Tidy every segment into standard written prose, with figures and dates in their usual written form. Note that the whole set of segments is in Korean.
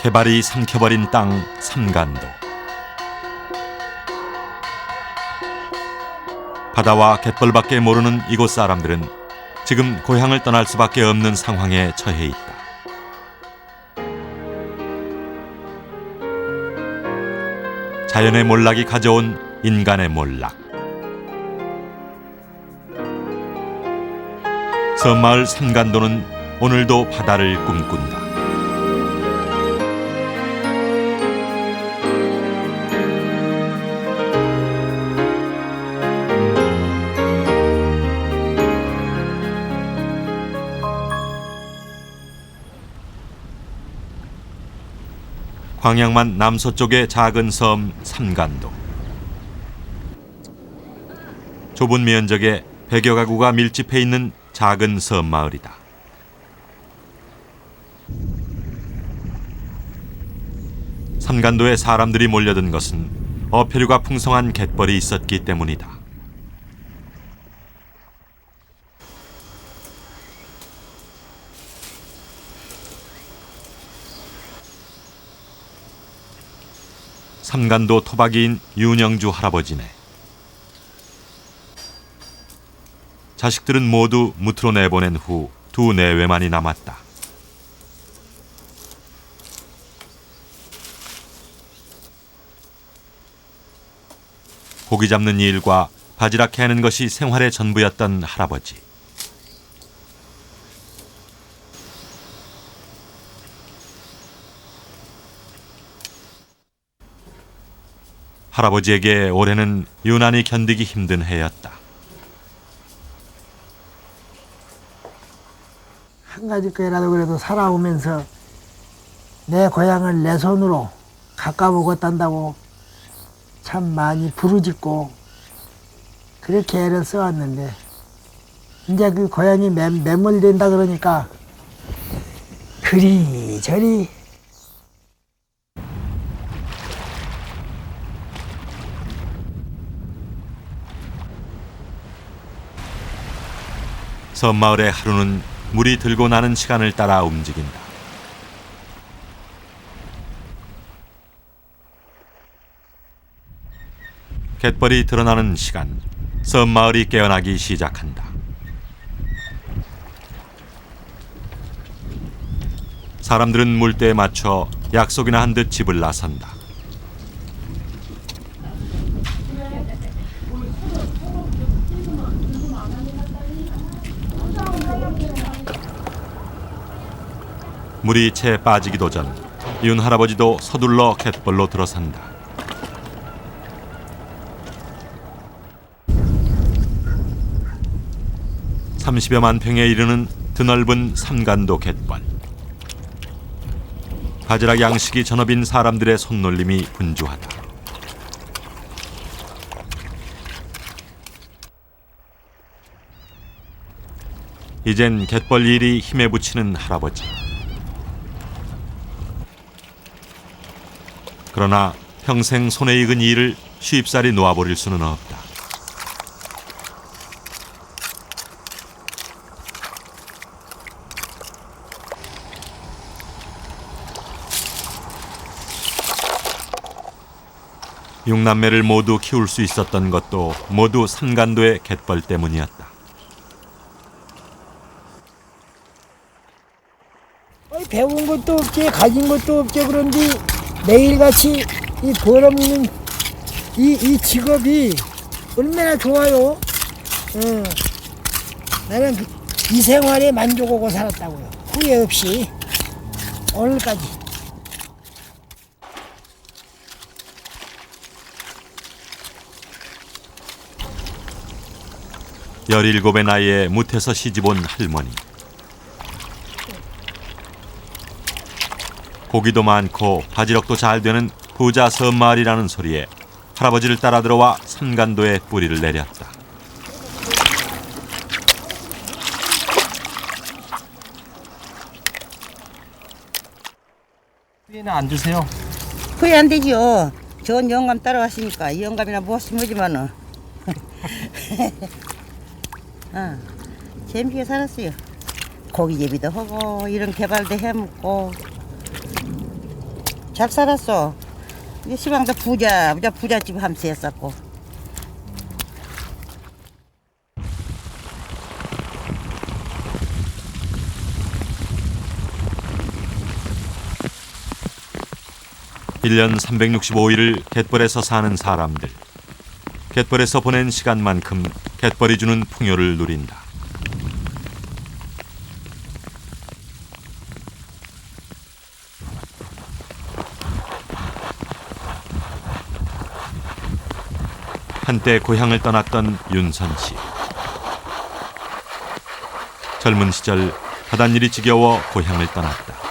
개발이 삼켜버린 땅 삼간도. 바다와 갯벌밖에 모르는 이곳 사람들은 지금 고향을 떠날 수밖에 없는 상황에 처해 있다. 자연의 몰락이 가져온 인간의 몰락. 섬마을 삼간도는 오늘도 바다를 꿈꾼다. 광양만 남서쪽의 작은 섬 삼간도. 좁은 면적에 100여 가구가 밀집해 있는 작은 섬 마을이다. 삼간도에 사람들이 몰려든 것은 어패류가 풍성한 갯벌이 있었기 때문이다. 삼간도 토박이인 윤영주 할아버지네. 자식들은 모두 무트로 내보낸 후 두 내외만이 남았다. 고기 잡는 일과 바지락 캐는 것이 생활의 전부였던 할아버지. 할아버지에게 올해는 유난히 견디기 힘든 해였다. 한 가지 거라도 그래도 살아오면서 내 고향을 내 손으로 가까보겠단다고 참 많이 부르짖고 그렇게 애를 써왔는데 이제 그 고향이 매몰된다 그러니까 그리저리 섬마을의 하루는 물이 들고 나는 시간을 따라 움직인다. 갯벌이 드러나는 시간, 섬마을이 깨어나기 시작한다. 사람들은 물때에 맞춰 약속이나 한 듯 집을 나선다. 물이 채 빠지기도 전 윤 할아버지도 서둘러 갯벌로 들어선다. (30여만) 평에 이르는 드넓은 삼간도 갯벌. 바지락 양식이 전업인 사람들의 손놀림이 분주하다. 이젠 갯벌 일이 힘에 부치는 할아버지. 그러나 평생 손에 익은 일을 쉽사리 놓아버릴 수는 없다. 육남매를 모두 키울 수 있었던 것도 모두 삼간도의 갯벌 때문이었다. 배운 것도 없지 가진 것도 없지 그런데 매일같이 이 벌어먹는 이 직업이 얼마나 좋아요. 나는 이 생활에 만족하고 살았다고요. 후회 없이 오늘까지. 17의 나이에 무태서 시집온 할머니. 고기도 많고 바지락도 잘 되는 부자 섬마을이라는 소리에 할아버지를 따라 들어와 삼간도에 뿌리를 내렸다. 후회는 안 드세요? 후회 안 되지요. 좋은 영감 따라왔으니까 이 영감이나 무엇이면 하지만은 재밌게 살았어요. 고기제비도 하고 이런 개발도 해먹고 잘 살았어. 이 시방도 부잣집 함수 했었고. 일 년 365일을 갯벌에서 사는 사람들. 갯벌에서 보낸 시간만큼 갯벌이 주는 풍요를 누린다. 한때 고향을 떠났던 윤선 씨. 젊은 시절 바닷일이 지겨워 고향을 떠났다.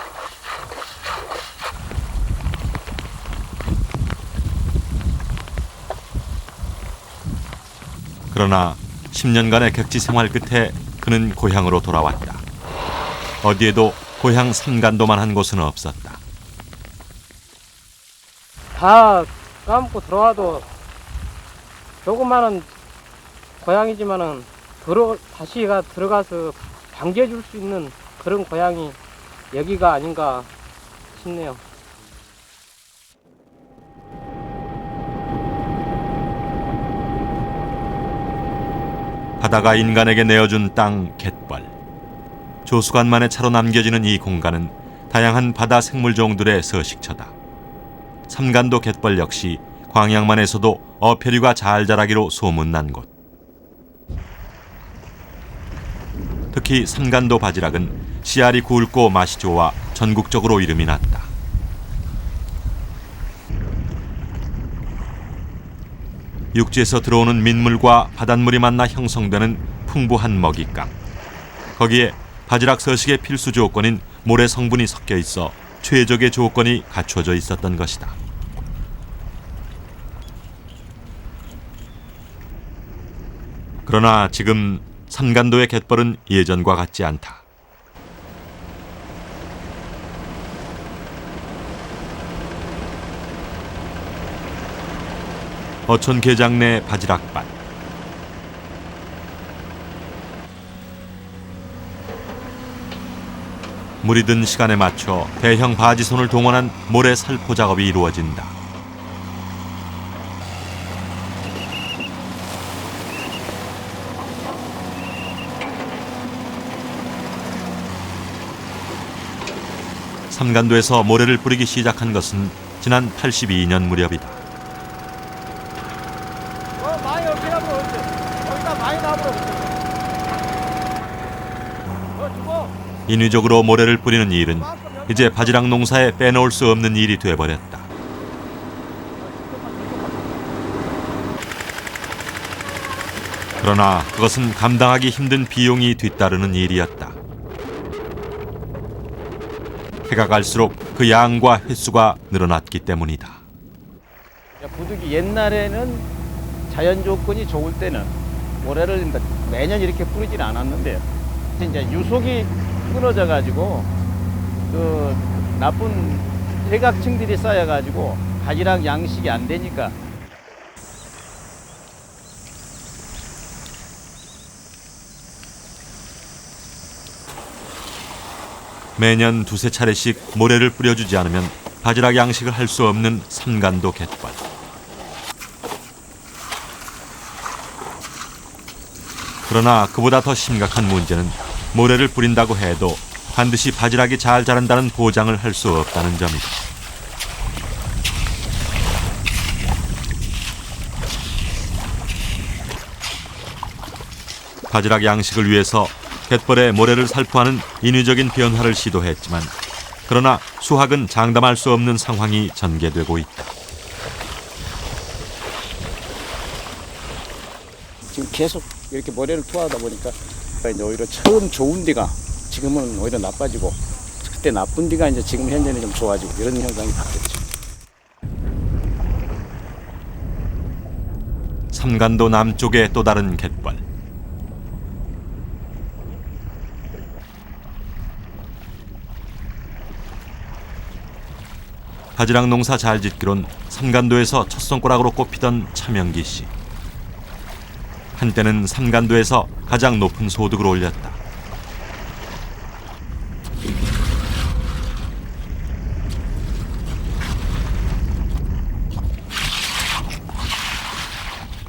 그러나 10년간의 객지 생활 끝에 그는 고향으로 돌아왔다. 어디에도 고향 삼간도만 한 곳은 없었다. 다 까먹고 들어와도 조그마한 고향이지만은 다시가 들어가서 반겨줄 수 있는 그런 고향이 여기가 아닌가 싶네요. 바다가 인간에게 내어준 땅 갯벌. 조수간만의 차로 남겨지는 이 공간은 다양한 바다 생물종들의 서식처다. 삼간도 갯벌 역시 광양만에서도 어패류가 잘 자라기로 소문난 곳. 특히 삼간도 바지락은 씨알이 굵고 맛이 좋아 전국적으로 이름이 났다. 육지에서 들어오는 민물과 바닷물이 만나 형성되는 풍부한 먹잇감. 거기에 바지락 서식의 필수 조건인 모래 성분이 섞여 있어 최적의 조건이 갖춰져 있었던 것이다. 그러나 지금 삼간도의 갯벌은 예전과 같지 않다. 어촌 계장 내 바지락밭. 물이 든 시간에 맞춰 대형 바지손을 동원한 모래 살포 작업이 이루어진다. 삼간도에서 모래를 뿌리기 시작한 것은 지난 82년 무렵이다. 많이 없긴 하면 거기다 많이 나무로 인위적으로 모래를 뿌리는 일은 이제 바지락 농사에 빼놓을 수 없는 일이 돼버렸다. 그러나 그것은 감당하기 힘든 비용이 뒤따르는 일이었다. 해가 갈수록 그 양과 횟수가 늘어났기 때문이다. 부득이 옛날에는 자연 조건이 좋을 때는 모래를 매년 이렇게 뿌리진 않았는데요. 이제 유속이 끊어져 가지고 그 나쁜 퇴각층들이 쌓여 가지고 바지락 양식이 안 되니까 매년 두세 차례씩 모래를 뿌려주지 않으면 바지락 양식을 할 수 없는 삼간도 갯벌. 그러나 그보다 더 심각한 문제는 모래를 뿌린다고 해도 반드시 바지락이 잘 자란다는 보장을 할 수 없다는 점이다. 바지락 양식을 위해서 갯벌에 모래를 살포하는 인위적인 변화를 시도했지만 그러나 수확은 장담할 수 없는 상황이 전개되고 있다. 지금 계속 이렇게 모래를 투하하다 보니까 이제 오히려 처음 좋은 데가 지금은 오히려 나빠지고 그때 나쁜 데가 이제 지금 현재는 좀 좋아지고 이런 현상이 바뀌었죠. 삼간도 남쪽의 또 다른 갯벌. 바지락 농사 잘 짓기론 삼간도에서 첫 손가락으로 꼽히던 차명기 씨. 한때는 삼간도에서 가장 높은 소득을 올렸다.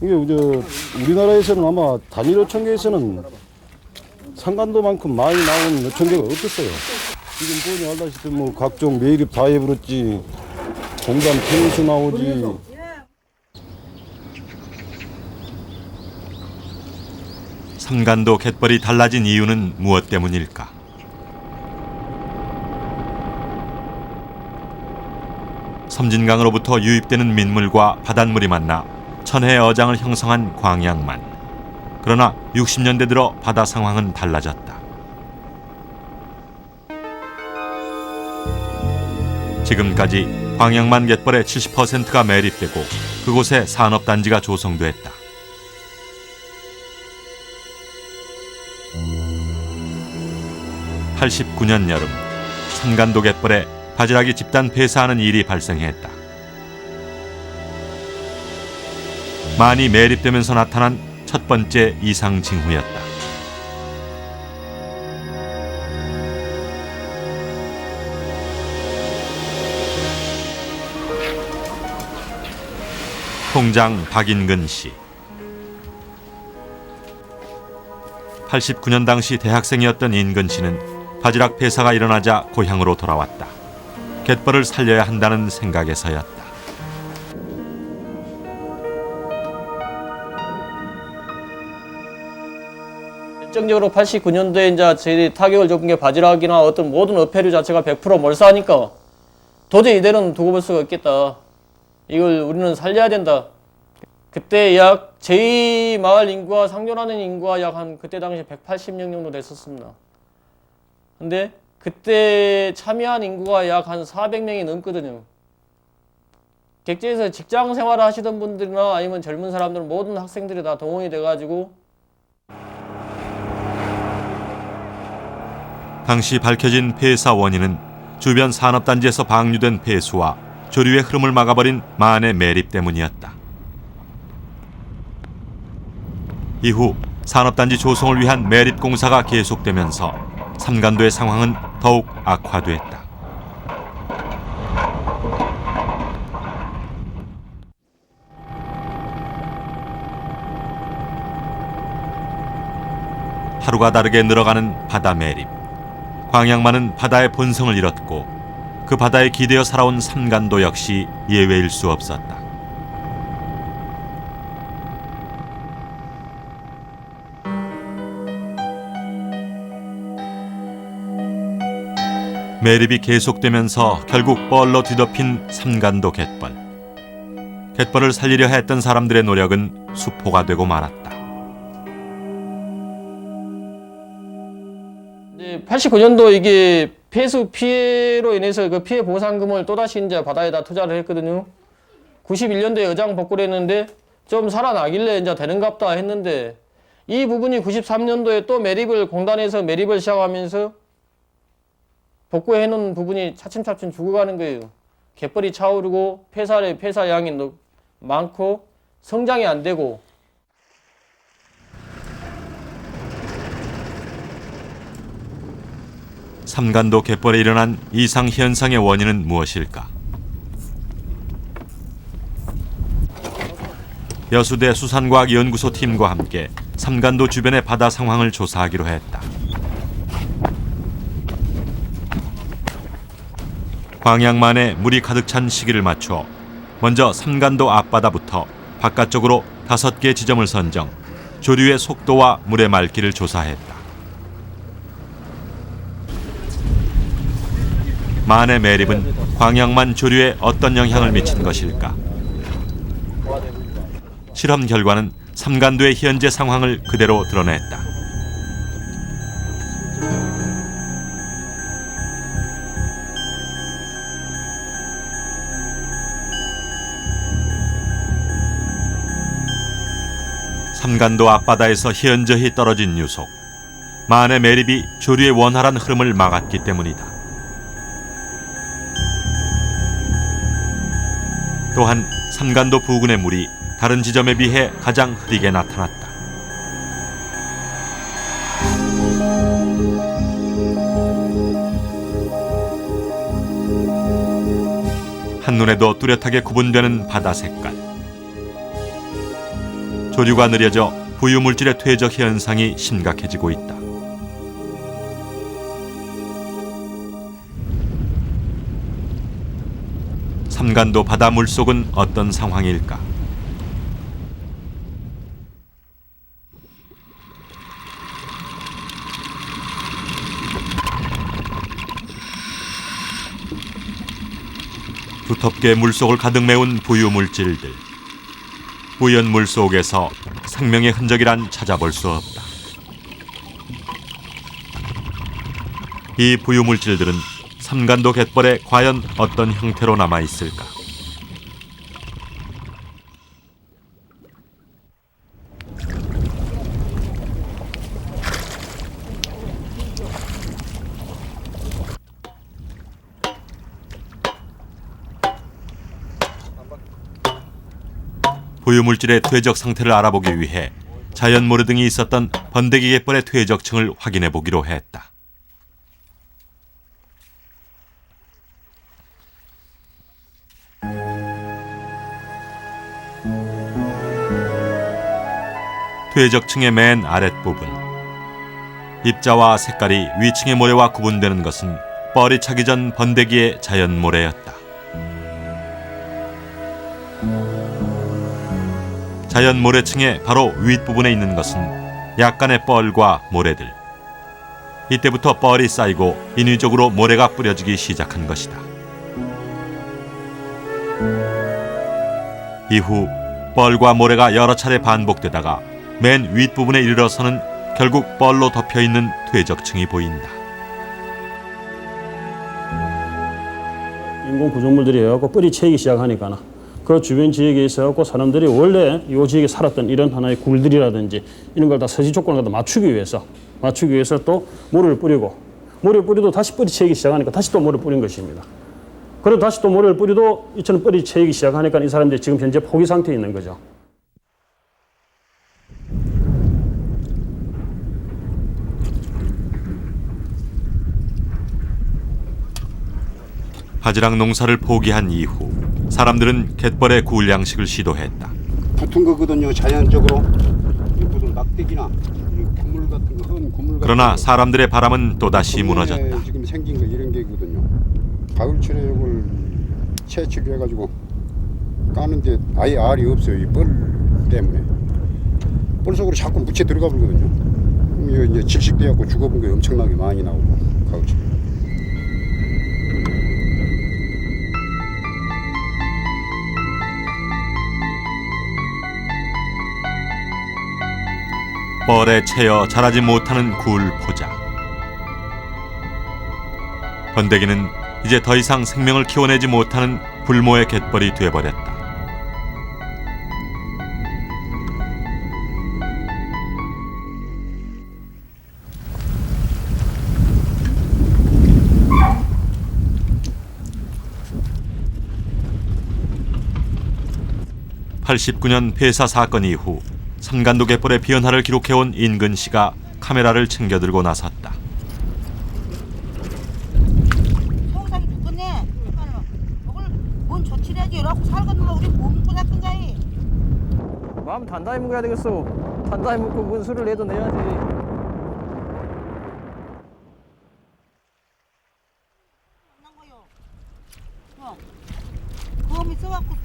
이게 우리나라에서는 아마 단일 어촌계에서는 상간도만큼 많이 나오는 어촌계가 없었어요. 지금 보니 알다시피 뭐 각종 매립 다 해버렸지, 공단 펜수 나오지. 삼간도 갯벌이 달라진 이유는 무엇 때문일까? 섬진강으로부터 유입되는 민물과 바닷물이 만나 천혜의 어장을 형성한 광양만. 그러나 60년대 들어 바다 상황은 달라졌다. 지금까지 광양만 갯벌의 70%가 매립되고 그곳에 산업단지가 조성됐다. 89년 여름, 삼간도 갯벌에 바지락이 집단 폐사하는 일이 발생했다. 많이 매립되면서 나타난 첫 번째 이상 징후였다. 통장 박인근 씨. 89년 당시 대학생이었던 인근 씨는 바지락 폐사가 일어나자 고향으로 돌아왔다. 갯벌을 살려야 한다는 생각에서였다. 일정적으로 89년도에 이제 저희들이 타격을 줬던 게 바지락이나 어떤 모든 어패류 자체가 100% 몰사하니까 도저히 이대로는 두고 볼 수가 없겠다. 이걸 우리는 살려야 된다. 그때 약 저희 마을 인구와 상존하는 인구가 약 한 그때 당시 180명 정도 됐었습니다. 근데 그때 참여한 인구가 약 한 400명이 넘거든요. 객지에서 직장 생활을 하시던 분들이나 아니면 젊은 사람들 모든 학생들이 다 동원이 돼가지고 당시 밝혀진 폐사 원인은 주변 산업단지에서 방류된 폐수와 조류의 흐름을 막아버린 만의 매립 때문이었다. 이후 산업단지 조성을 위한 매립 공사가 계속되면서 삼간도의 상황은 더욱 악화됐다. 하루가 다르게 늘어가는 바다 매립. 광양만은 바다의 본성을 잃었고 그 바다에 기대어 살아온 삼간도 역시 예외일 수 없었다. 매립이 계속되면서 결국 뻘로 뒤덮인 삼간도 갯벌. 갯벌을 살리려 했던 사람들의 노력은 수포가 되고 말았다. 89년도 이게 폐수 피해로 인해서 그 피해 보상금을 또다시 이제 바다에다 투자를 했거든요. 91년도에 여장 복구를 했는데 좀 살아나길래 이제 되는갑다 했는데 이 부분이 93년도에 또 매립을 공단에서 매립을 시작하면서 복구해 놓은 부분이 차츰차츰 죽어가는 거예요. 갯벌이 차오르고 폐사 양이 많고 성장이 안 되고. 삼간도 갯벌에 일어난 이상 현상의 원인은 무엇일까? 여수대 수산과학연구소 팀과 함께 삼간도 주변의 바다 상황을 조사하기로 했다. 광양만에 물이 가득 찬 시기를 맞춰 먼저 삼간도 앞바다부터 바깥쪽으로 5개 지점을 선정, 조류의 속도와 물의 맑기를 조사했다. 만의 매립은 광양만 조류에 어떤 영향을 미친 것일까? 실험 결과는 삼간도의 현재 상황을 그대로 드러냈다. 삼간도 앞바다에서 현저히 떨어진 유속, 만의 매립이 조류의 원활한 흐름을 막았기 때문이다. 또한 삼간도 부근의 물이 다른 지점에 비해 가장 흐리게 나타났다. 한눈에도 뚜렷하게 구분되는 바다 색깔. 조류가 느려져 부유물질의 퇴적 현상이 심각해지고 있다. 삼간도 바다 물속은 어떤 상황일까? 두텁게 물속을 가득 메운 부유물질들. 뿌연 물 속에서 생명의 흔적이란 찾아볼 수 없다. 이 부유물질들은 삼간도 갯벌에 과연 어떤 형태로 남아 있을까? 부유물질의 퇴적 상태를 알아보기 위해 자연 모래 등이 있었던 번데기 갯벌의 퇴적층을 확인해 보기로 했다. 퇴적층의 맨 아랫부분. 입자와 색깔이 위층의 모래와 구분되는 것은 뻘이 차기 전 번데기의 자연 모래였다. 자연 모래층의 바로 윗부분에 있는 것은 약간의 뻘과 모래들. 이때부터 뻘이 쌓이고 인위적으로 모래가 뿌려지기 시작한 것이다. 이후 뻘과 모래가 여러 차례 반복되다가 맨 윗부분에 이르러서는 결국 뻘로 덮여있는 퇴적층이 보인다. 인공 구조물들이 해갖고 뻘이 채이기 시작하니까 그 주변 지역에 있어갖고 사람들이 원래 이 지역에 살았던 이런 하나의 굴들이라든지 이런 걸 다 서식 조건을 갖다 맞추기 위해서 또 모래를 뿌리도 다시 뻘이 채이기 시작하니까 다시 또 모래를 뿌린 것입니다. 그리고 다시 또 모래를 뿌리도 이처럼 뻘이 채이기 시작하니까 이 사람들이 지금 현재 포기 상태에 있는 거죠. 바지락 농사를 포기한 이후 사람들은 갯벌의 굴 양식을 시도했다. 붙은 거거든요. 자연적으로 무슨 막대기나 구물 같은 거, 구물. 그러나 사람들의 바람은 또다시 무너졌다. 지금 생긴 거 이런 게거든요. 가을철에 이걸 채취해가지고 까는데 아예 알이 없어요. 이 뻘 때문에 뻘 속으로 자꾸 묻혀 들어가 버리거든요. 그럼 이거 이제 질식돼갖고 죽어본 게 엄청나게 많이 나오고 가을철에. 뻘에 채여 자라지 못하는 굴 포자. 번데기는 이제 더 이상 생명을 키워내지 못하는 불모의 갯벌이 되어버렸다. (89년) 폐사 사건 이후 삼간도 갯벌의 변화를 기록해온 인근 씨가 카메라를 챙겨들고 나섰다. 성상이 죽겠네. 먹을 뭔 조치해야지. 이러고 살겠는가 우리 뭐 먹고 살건가이. 마음 단단히 먹어야 되겠어. 단단히 먹고 뭔 술을 내도 내야지.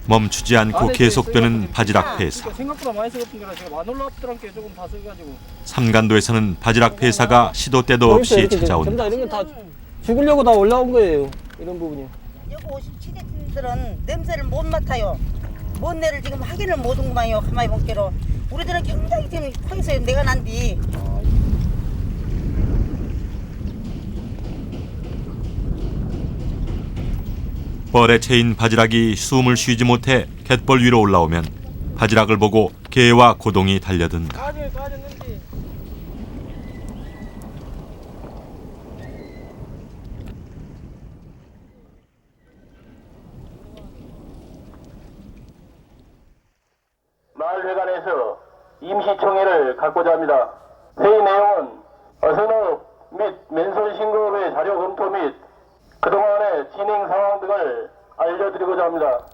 멈추지 않고 계속되는 바지락 폐사. 생각보다 많이 썩었던 거라 제가 안 올라왔더란 게 조금 다 썩어가지고. 삼간도에서는 바지락 폐사가 시도 때도 없이 찾아온다. 이런 게 다 죽으려고 다 올라온 거예요. 이런 부분이. 여기 오신 친애들은 냄새를 못 맡아요. 뭔 내를 지금 확인을 못 온구만요. 가만히 본게로. 우리들은 굉장히 지금 커서 내가 난디. 뻘에 채인 바지락이 숨을 쉬지 못해 갯벌 위로 올라오면 바지락을 보고 개와 고동이 달려든다. 마을회관에서 임시총회를 갖고자 합니다. 회의 내용은 어선업 및 맨손 신고의 자료 검토 및 그동안의 진행 상황 등을 알려드리고자 합니다.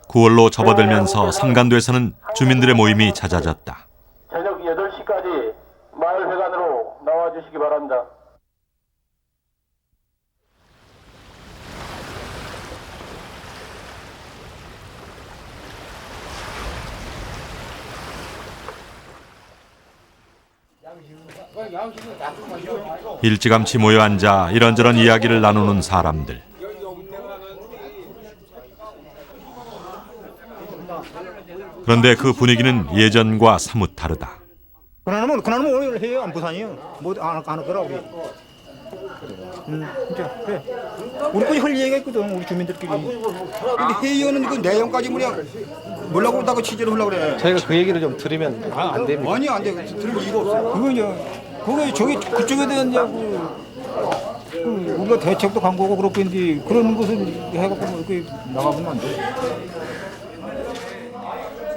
9월로 접어들면서 삼간도에서는 주민들의 모임이 잦아졌다. 저녁 8시까지 마을회관으로 나와주시기 바랍니다. 일찌감치 모여 앉아 이런저런 이야기를 나누는 사람들. 그런데 그 분위기는 예전과 사뭇 다르다. 그나마 오늘 해요. 안 부산이요. 뭐안 하더라고. 진짜 그래. 우리까지 할 얘기가 있거든. 우리 주민들끼리. 근데 회의원은 그 내용까지 뭐라고 하다가 취재를 하려고 그래. 저희가 그 얘기를 좀 들으면 안 됩니다. 아니 안 돼. 들을 이유가 없어. 그거 저기 그쪽에 대한 우리가 대책도 간 거고 그렇겠는데 그런 것을 해갖고 이렇게 나가보면 안 돼.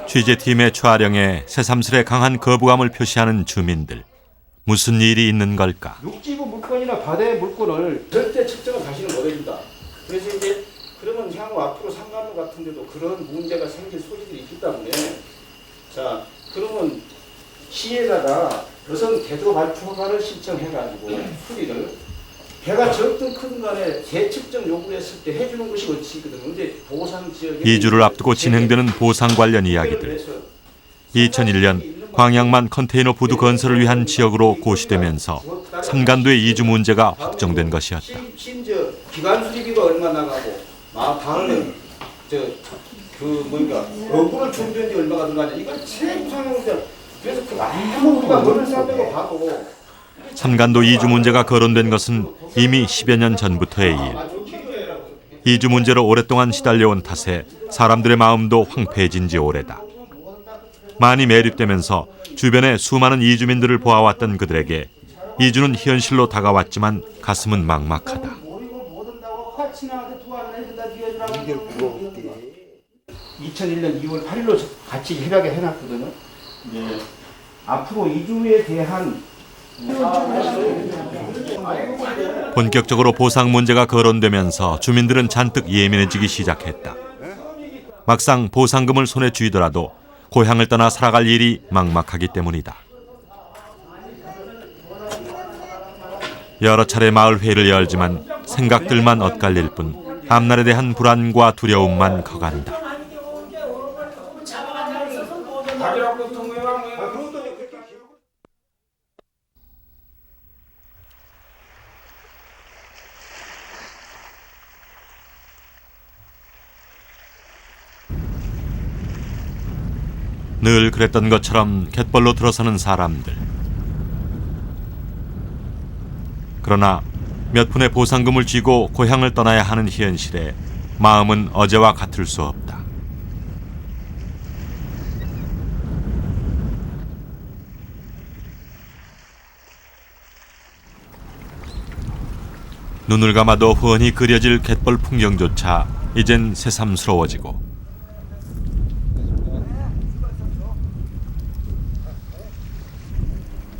취재팀의 촬영에 새삼스레 강한 거부감을 표시하는 주민들. 무슨 일이 있는 걸까? 육지부 물건이나 바다의 물건을 절대 측정을 다시는 못 해준다. 그래서 이제 그러면 향후 앞으로 상간도 같은 데도 그런 문제가 생길 소지들이 있기 때문에 자 그러면 시에다가 우선 대도 발표관을 신청해가지고 수리를 배가 적든 크든 간에 재측정 요구를 했을 때 해주는 것이 원칙이거든요. 근데 보상 지역에 2주를 앞두고 진행되는 보상 관련 이야기들. 2001년 광양만 컨테이너 부두 건설을 위한 지역으로 고시되면서 삼간도의 이주 문제가 확정된 것이었다. 심지어 기간 수리비가 얼마 나가고 다음에 어구를 준비한 지 얼마가 들어가냐 이걸 최우선으로 그래서 그 아무가 너를 싸매고 봐도 삼간도 이주 문제가 거론된 것은 이미 10여 년 전부터의 일. 이주 문제로 오랫동안 시달려온 탓에 사람들의 마음도 황폐해진 지 오래다. 많이 매립되면서 주변에 수많은 이주민들을 보아왔던 그들에게 이주는 현실로 다가왔지만 가슴은 막막하다. 2001년 2월 8일로 같이 협약을 해놨거든요. 네. 앞으로 이주에 대한 본격적으로 보상 문제가 거론되면서 주민들은 잔뜩 예민해지기 시작했다. 막상 보상금을 손에 쥐더라도 고향을 떠나 살아갈 일이 막막하기 때문이다. 여러 차례 마을 회의를 열지만 생각들만 엇갈릴 뿐 앞날에 대한 불안과 두려움만 커간다. 늘 그랬던 것처럼 갯벌로 들어서는 사람들. 그러나 몇 푼의 보상금을 쥐고 고향을 떠나야 하는 현실에 마음은 어제와 같을 수 없다. 눈을 감아도 훤히 그려질 갯벌 풍경조차 이젠 새삼스러워지고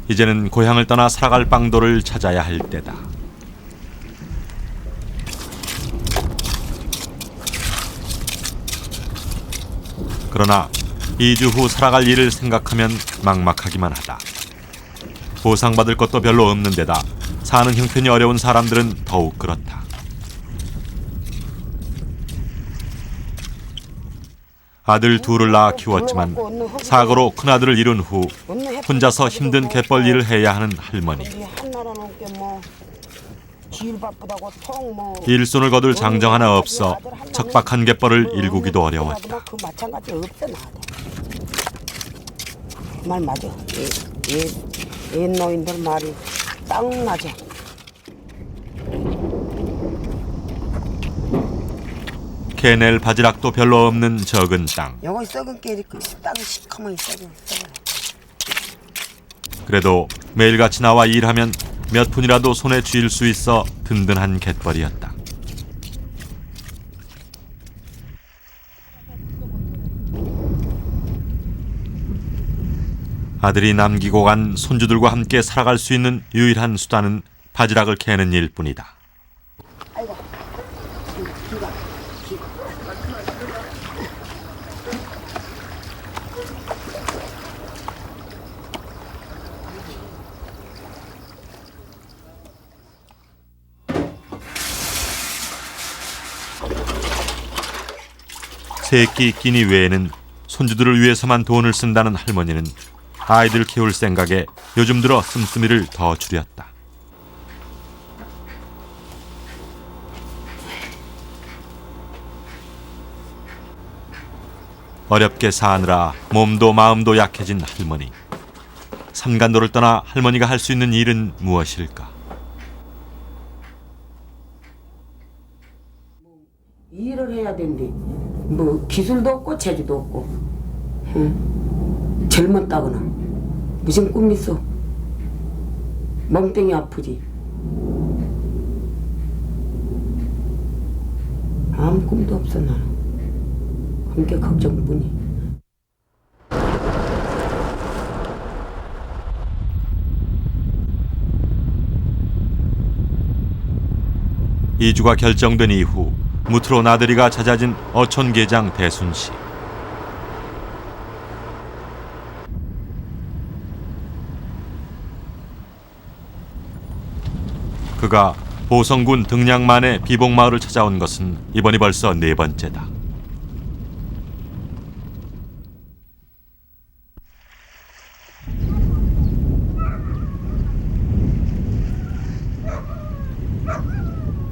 이제는 고향을 떠나 살아갈 방도를 찾아야 할 때다. 그러나 2주 후 살아갈 일을 생각하면 막막하기만 하다. 보상받을 것도 별로 없는 데다 사는 형편이 어려운 사람들은 더욱 그렇다. 아들 둘을 낳아 키웠지만 사고로 큰아들을 잃은 후 혼자서 힘든 갯벌 일을 해야 하는 할머니. 일손을 거둘 장정 하나 없어 척박한 갯벌을 일구기도 어려웠다. 말 맞아. 옛 노인들 말이 딱 맞아. 캐낼 바지락도 별로 없는 적은 땅. 여기 썩은 깨리 땅이 시커멓게 썩어. 그래도 매일같이 나와 일하면 몇 푼이라도 손에 쥘 수 있어 든든한 갯벌이었다. 아들이 남기고 간 손주들과 함께 살아갈 수 있는 유일한 수단은 바지락을 캐는 일뿐이다. 새끼 끼니 외에는 손주들을 위해서만 돈을 쓴다는 할머니는 아이들 키울 생각에 요즘 들어 씀씀이를 더 줄였다. 어렵게 사느라 몸도 마음도 약해진 할머니. 삼간도를 떠나 할머니가 할 수 있는 일은 무엇일까? 일을 해야 된대. 뭐 기술도 없고 재주도 없고. 응. 젊었다거나 무슨 꿈 있어. 멍땡이 아프지. 아무 꿈도 없어 나는. 그게 걱정뿐이. 이주가 결정된 이후 무트로 나들이가 잦아진 어촌계장 대순 씨. 그가 보성군 등량만의 비봉마을을 찾아온 것은 이번이 벌써 4번째다.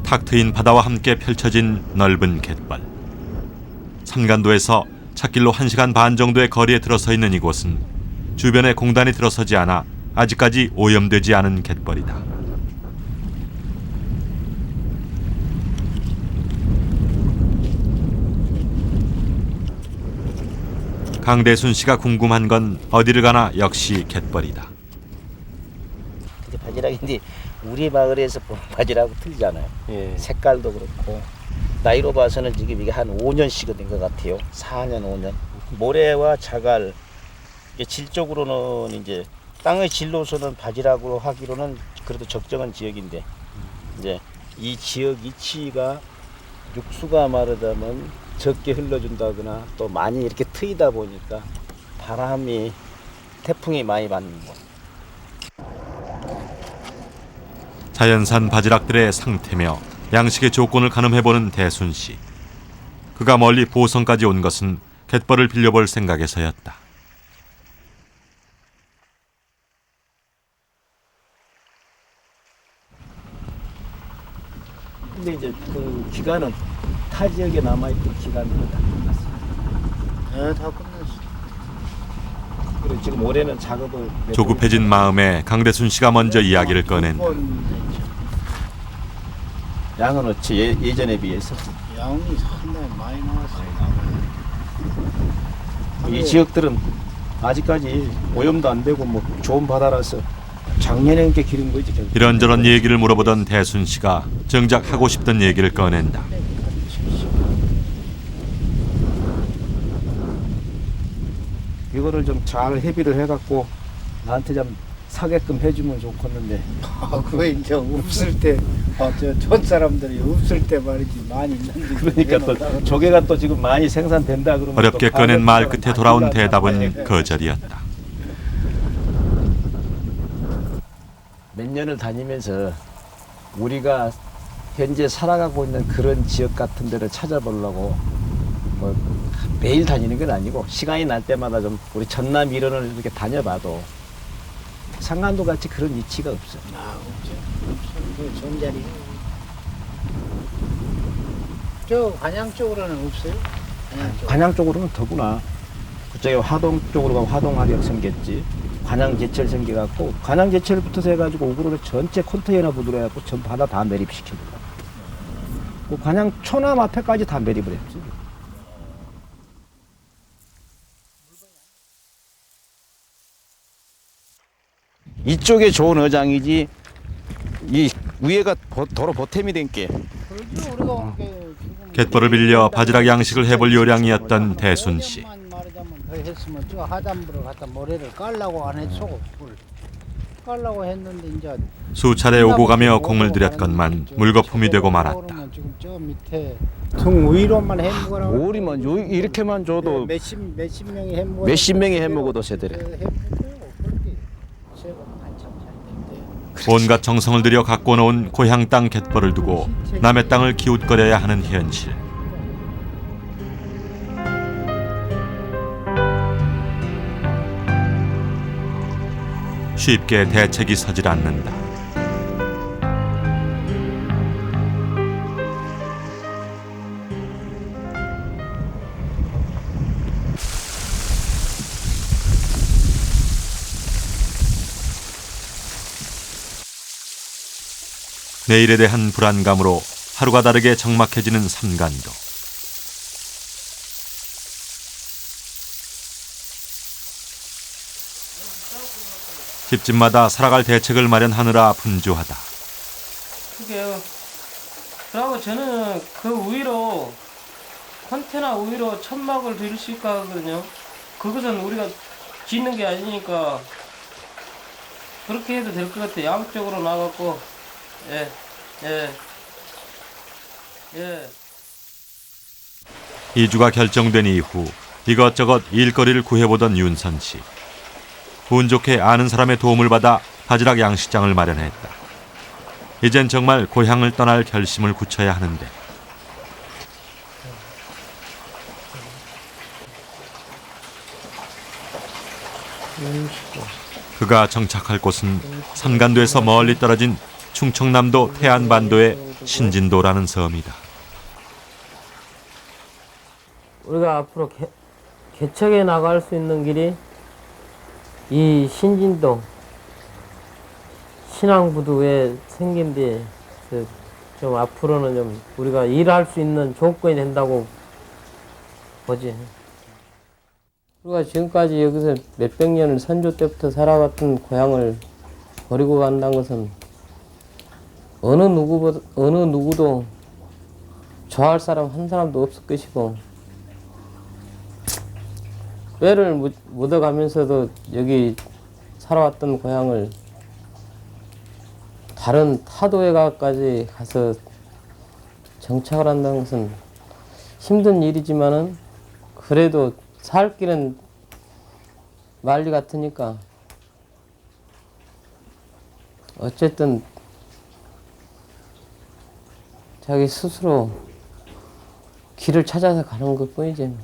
탁 트인 바다와 함께 펼쳐진 넓은 갯벌. 삼간도에서 찻길로 1시간 반 정도의 거리에 들어서 있는 이곳은 주변에 공단이 들어서지 않아 아직까지 오염되지 않은 갯벌이다. 강대순 씨가 궁금한 건 어디를 가나 역시 갯벌이다. 바지락인데 우리 마을에서 본 바지락하고 틀리잖아요. 색깔도 그렇고 나이로 봐서는 지금 이게 한 5년씩은 된 것 같아요. 4년, 5년. 모래와 자갈, 이게 질적으로는 이제 땅의 질로서는 바지락으로 하기로는 그래도 적정한 지역인데 이제 이 지역 위치가 육수가 마르다면 적게 흘러준다거나 또 많이 이렇게 트이다 보니까 바람이 태풍이 많이 맞는 거. 자연산 바지락들의 상태며 양식의 조건을 가늠해보는 대순 씨. 그가 멀리 보성까지 온 것은 갯벌을 빌려볼 생각에서였다. 근데 이제 그 기간은 타 지역에 남아있던 기간은 다 끝났어요. 다 끝났어. 그리고 지금 올해는 작업을 조급해진 마음에 강대순 씨가 먼저 이야기를 꺼낸다. 양은 어찌 예전에 비해서 양이 상당히 많이 나왔어요. 이 지역들은 아직까지 오염도 안 되고 뭐 좋은 바다라서 작년에 이렇게 기른 거지. 이런저런 얘기를 물어보던 대순 씨가 정작 하고 싶던 얘기를 꺼낸다. 이거를 좀 잘 협의를 해갖고 나한테 좀 사게끔 해주면 좋겠는데. 그거 이제 없을 때, 전 사람들이 없을 때 말이지 많이 있는데. 그러니까 또 조개가 또 지금 많이 생산된다 그러면 어렵게 꺼낸 말 끝에 돌아온 대답은 거절이었다. 몇 년을 다니면서 우리가 현재 살아가고 있는 그런 지역 같은 데를 찾아보려고 뭐 매일 다니는 건 아니고 시간이 날 때마다 좀 우리 전남 일원을 이렇게 다녀봐도 상간도 같이 그런 위치가 없어. 없죠. 그 좋은 자리. 저 관양 쪽으로는 없어요? 관양 쪽으로는 더구나. 그쪽에 화동 쪽으로 가면 화동하리가 생겼지. 관양 제철 생겨갖고 관양 제철부터 해가지고 오그로를 전체 컨테이너 부두로 해갖고 전 바다 다 매립시키는 거야. 그 관양 초남 앞에까지 다 매립을 했지. 이쪽에 좋은 어장이지 이 위에가 도로 보탬이 된 게. 갯벌을 빌려 바지락 양식을 해볼 요량이었던 대순 씨. 더 했으면 저 하단부를 갖다 모래를 깔라고 안 했어. 깔라고 했는데 이제 수차례 오고 가며 공을 들였건만 물거품이 되고 말았다. 지금 저 밑에 등 위로만 해먹으라고. 오리만 이렇게만 줘도 몇십 명이 해먹어. 몇십 명이 해먹어도 세대래. 온갖 정성을 들여 갖고 놓은 고향 땅 갯벌을 두고 남의 땅을 기웃거려야 하는 현실. 쉽게 대책이 서질 않는다. 내일에 대한 불안감으로 하루가 다르게 적막해지는 삼간도. 집집마다 살아갈 대책을 마련하느라 분주하다. 그게요. 그리고 저는 그 우위로 컨테너 우위로 천막을 드릴 수 있까 하거든요. 그것은 우리가 짓는 게 아니니까 그렇게 해도 될 것 같아요. 양쪽으로 나갔고, 예. 2주가 결정된 이후 이것저것 일거리를 구해보던 윤선 씨. 운 좋게 아는 사람의 도움을 받아 바지락 양식장을 마련했다. 이젠 정말 고향을 떠날 결심을 굳혀야 하는데. 그가 정착할 곳은 삼간도에서 멀리 떨어진 충청남도 태안반도의 신진도라는 섬이다. 우리가 앞으로 개척해 나갈 수 있는 길이 이 신진도 신앙부두에 생긴 뒤에 좀 앞으로는 좀 우리가 일할 수 있는 조건이 된다고 보지. 우리가 지금까지 여기서 몇백 년을 선조 때부터 살아왔던 고향을 버리고 간다는 것은 어느 누구도 좋아할 사람 한 사람도 없을 것이고, 뼈를 묻어가면서도 여기 살아왔던 고향을 다른 타도에까지 가서 정착을 한다는 것은 힘든 일이지만은 그래도 살 길은 만리 같으니까 어쨌든 자기 스스로 길을 찾아서 가는 것 뿐이지.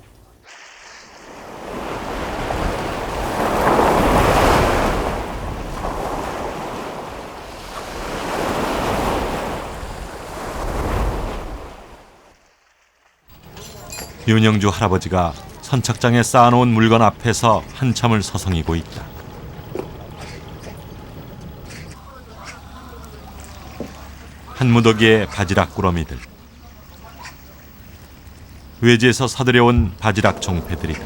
윤영주 할아버지가 선착장에 쌓아놓은 물건 앞에서 한참을 서성이고 있다. 한 무더기의 바지락 꾸러미들. 외지에서 사들여온 바지락 종패들이다.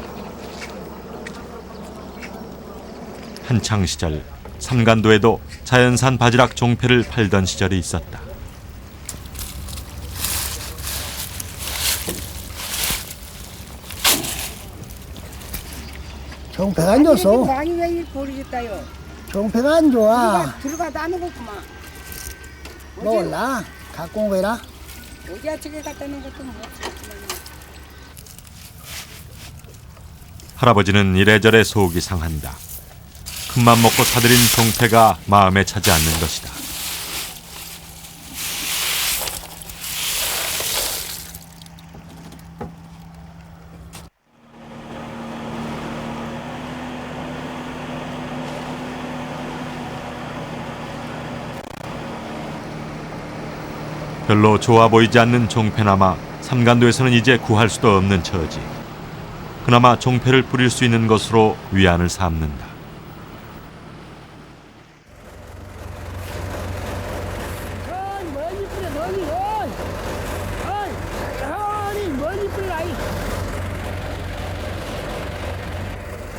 한창 시절 삼간도에도 자연산 바지락 종패를 팔던 시절이 있었다. 종패가 안 좋소. 많이 왜 버리겠다요? 종패가 안 좋아. 들어가 나는 거구만. 몰라. 갖고 온 거라. 어디 아침에 갖다 놓은 것도 뭐. 할아버지는 이래저래 속이 상한다. 큰맘 먹고 사들인 종패가 마음에 차지 않는 것이다. 별로 좋아 보이지 않는 종패나마 삼간도에서는 이제 구할 수도 없는 처지. 그나마 종패를 뿌릴 수 있는 것으로 위안을 삼는다.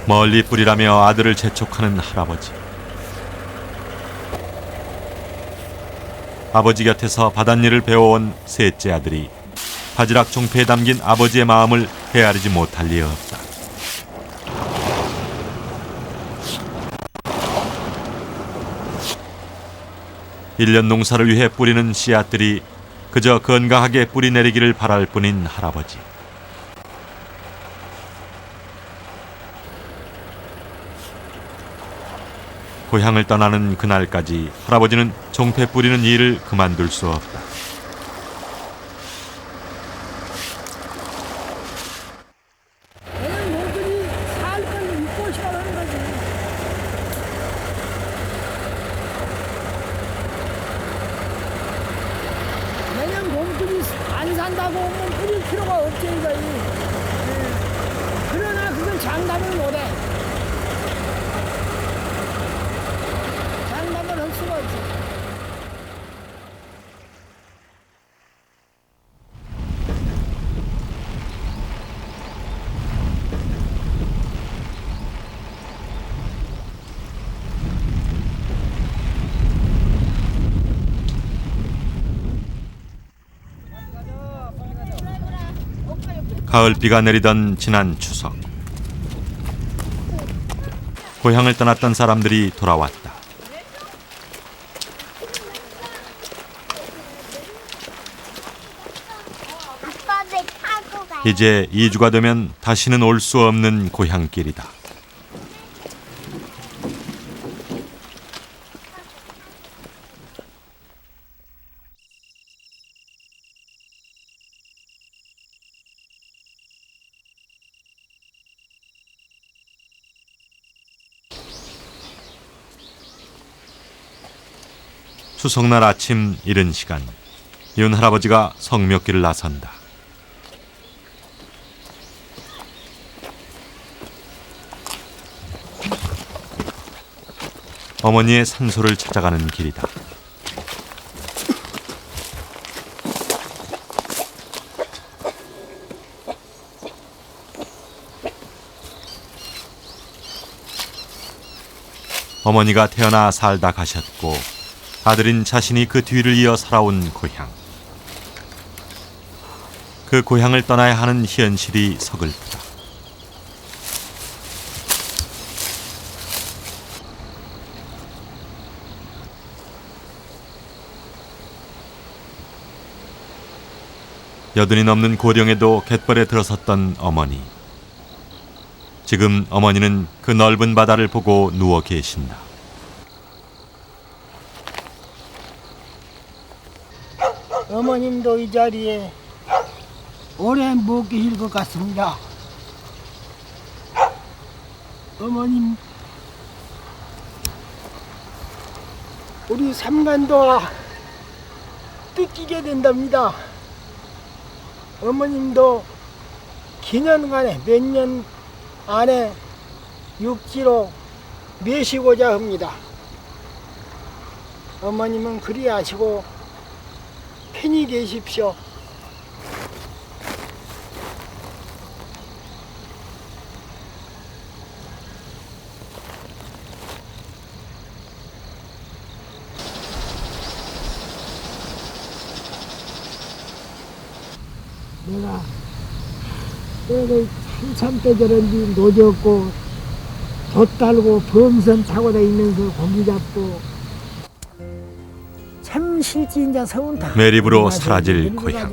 멀리 뿌리라며 아들을 재촉하는 할아버지. 아버지 곁에서 바닷일을 배워온 셋째 아들이 바지락 종패에 담긴 아버지의 마음을 헤아리지 못할 리 없다. 일년 농사를 위해 뿌리는 씨앗들이 그저 건강하게 뿌리 내리기를 바랄 뿐인 할아버지. 고향을 떠나는 그날까지 할아버지는 종패 뿌리는 일을 그만둘 수 없다. 산다고 오면 뿌릴 필요가 없지 이거. 그러나 그걸 장담을 못해. 장담을 할 수가 없어. 가을비가 내리던 지난 추석. 고향을 떠났던 사람들이 돌아왔다. 이제 2주가 되면 다시는 올 수 없는 고향길이다. 추석날 아침 이른 시간, 윤 할아버지가 성묘길을 나선다. 어머니의 산소를 찾아가는 길이다. 어머니가 태어나 살다 가셨고 아들인 자신이 그 뒤를 이어 살아온 고향. 그 고향을 떠나야 하는 현실이 서글프다. 여든이 넘는 고령에도 갯벌에 들어섰던 어머니. 지금 어머니는 그 넓은 바다를 보고 누워 계신다. 어머님도 이 자리에 오래 못 계실 것 같습니다. 어머님, 우리 삼간도와 뜯기게 된답니다. 어머님도 기년간에 몇 년 안에 육지로 메시고자 합니다. 어머님은 그리 아시고 편히 계십시오. 내가 때를 한참 때 저런지 노졌고 돛 달고 범선 타고 다니면서 고기 잡고 참 실지 이제 서운 다 매립으로 사라질 고향.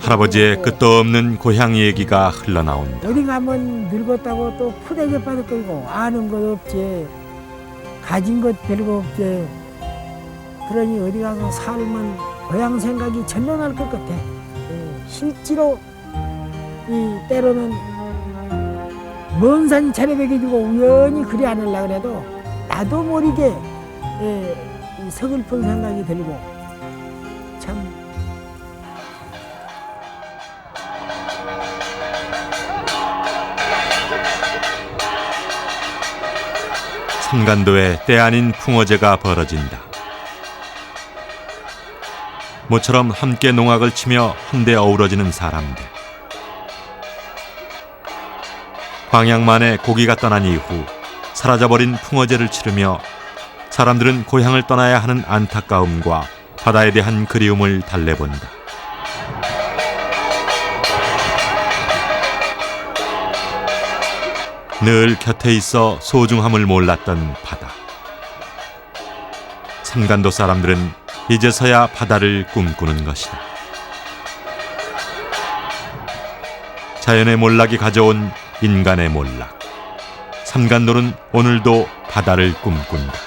할아버지의 끝도 없는 고향 얘기가 흘러나온다. 어디 가면 늙었다고 또 푸대게 빠질 거고 아는 것 없지 가진 것 별거 없지. 그러니 어디 가서 살면 고향 생각이 절로 날 것 같아. 실제로 이 때로는 먼 산이 차례백이지고 우연히 그리 안 하려고 해도 나도 모르게 이 서글픈 생각이 들고 참 삼간도에 때 아닌 풍어제가 벌어진다. 모처럼 함께 농악을 치며 한데 어우러지는 사람들. 광양만에 고기가 떠난 이후 사라져버린 풍어제를 치르며 사람들은 고향을 떠나야 하는 안타까움과 바다에 대한 그리움을 달래본다. 늘 곁에 있어 소중함을 몰랐던 바다. 삼간도 사람들은 이제서야 바다를 꿈꾸는 것이다. 자연의 몰락이 가져온 인간의 몰락. 삼간도는 오늘도 바다를 꿈꾼다.